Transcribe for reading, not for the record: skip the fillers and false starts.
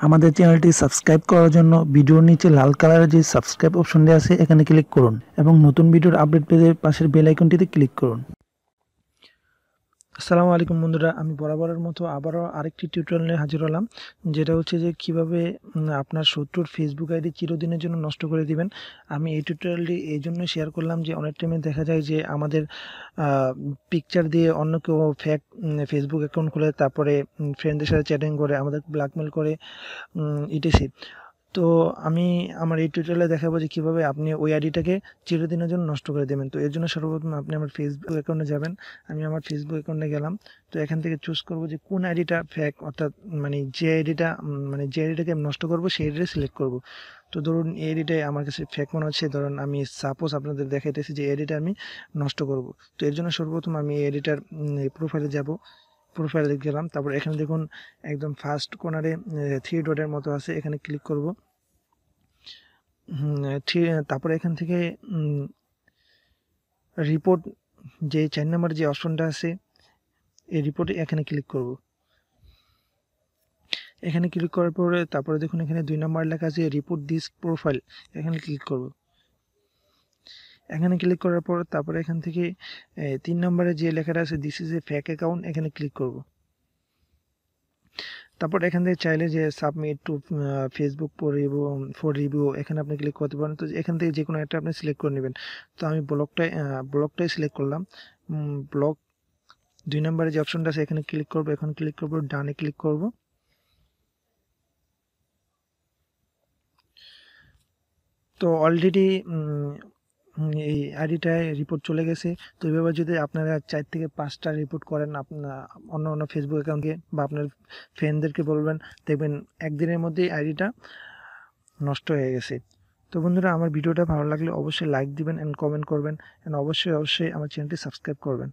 আমাদের চ্যানেলটি সাবস্ক্রাইব করার জন্য ভিডিওর নিচে লাল কালারের যে সাবস্ক্রাইব অপশন দেওয়া আছে এখানে ক্লিক করুন এবং নতুন ভিডিওর আপডেট পেতে পাশের বেল আইকনটিতে ক্লিক করুন। আসসালামু আলাইকুম বন্ধুরা, আমি বরাবরের মতো আবারও আরেকটি টিউটোরিয়াল নিয়ে হাজির হলাম, যেটা হচ্ছে যে কিভাবে আপনার শত্রুর ফেসবুক আইডি চিরদিনের জন্য নষ্ট করে দিবেন। আমি এই টিউটোরিয়ালটি এই জন্য শেয়ার করলাম যে অনেক টাইমে দেখা যায় যে আমাদের পিকচার দিয়ে অন্য কেউ ফেক ফেসবুক অ্যাকাউন্ট খুলে তারপরে ফ্রেন্ডদের সাথে চ্যাটিং করে আমাদের ব্ল্যাকমেল করে ইটিসি। তো আমি আমার এই টিউটোরিয়ালে দেখাবো যে কিভাবে আপনি ওই আইডিটাকে চিরদিনের জন্য নষ্ট করে দেবেন। তো এর জন্য সর্বপ্রথম আপনি আমার ফেসবুক অ্যাকাউন্টে যাবেন। আমি আমার ফেসবুক অ্যাকাউন্টে গেলাম। তো এখান থেকে চুজ করব যে কোন আইডিটা ফেক, অর্থাৎ যে আইডিটা যে আইডিটাকে আমি নষ্ট করব সেই আইডিটা সিলেক্ট করব। তো ধরুন এই আইডিটাই আমার কাছে ফেক মনে হচ্ছে, ধরুন আমি সাপোজ আপনাদের দেখাইতেছি যে আইডিটা আমি নষ্ট করব। তো এর জন্য সর্বপ্রথম আমি এই আইডিটার প্রোফাইলে যাব। প্রোফাইলে গেলাম, তারপর এখানে দেখুন একদম ফার্স্ট কর্নারে 3 ডটের মতো আছে, এখানে ক্লিক করব। তারপরে এখান থেকে রিপোর্ট যে 4 নম্বর যে অপশনটা আছে এই রিপোর্টে এখানে ক্লিক করব। এখানে ক্লিক করার পরে তারপরে দেখুন এখানে 2 নম্বর লেখা আছে রিপোর্ট দিস প্রোফাইল, এখানে ক্লিক করব। এখানে ক্লিক করার পর তারপরে এখান থেকে 3 নম্বরে যে লেখাটা আছে this is a fake account, এখানে ক্লিক করব। তারপর এখান থেকে চাইলে যে submit to Facebook for review এখানে আপনি ক্লিক করতে পারেন। তো এখান থেকে যে কোনো একটা আপনি সিলেক্ট করে নেবেন। তো আমি ব্লকটাই সিলেক্ট করলাম। ব্লক 2 নম্বরে যে অপশনটা আছে এখানে ক্লিক করব, এখন ক্লিক করব, ডানে ক্লিক করব। তো অলরেডি এই আইডিটায় রিপোর্ট চলে গেছে। তো এইভাবে যদি আপনারা 4 থেকে 5টা রিপোর্ট করেন আপনার অন্য ফেসবুক অ্যাকাউন্টকে বা আপনার ফ্রেন্ডদেরকে বলবেন, দেখবেন একদিনের মধ্যেই আইডিটা নষ্ট হয়ে গেছে। তো বন্ধুরা, আমার ভিডিওটা ভালো লাগলে অবশ্যই লাইক দিবেন এন্ড কমেন্ট করবেন, এন্ড অবশ্যই আমার চ্যানেলটি সাবস্ক্রাইব করবেন।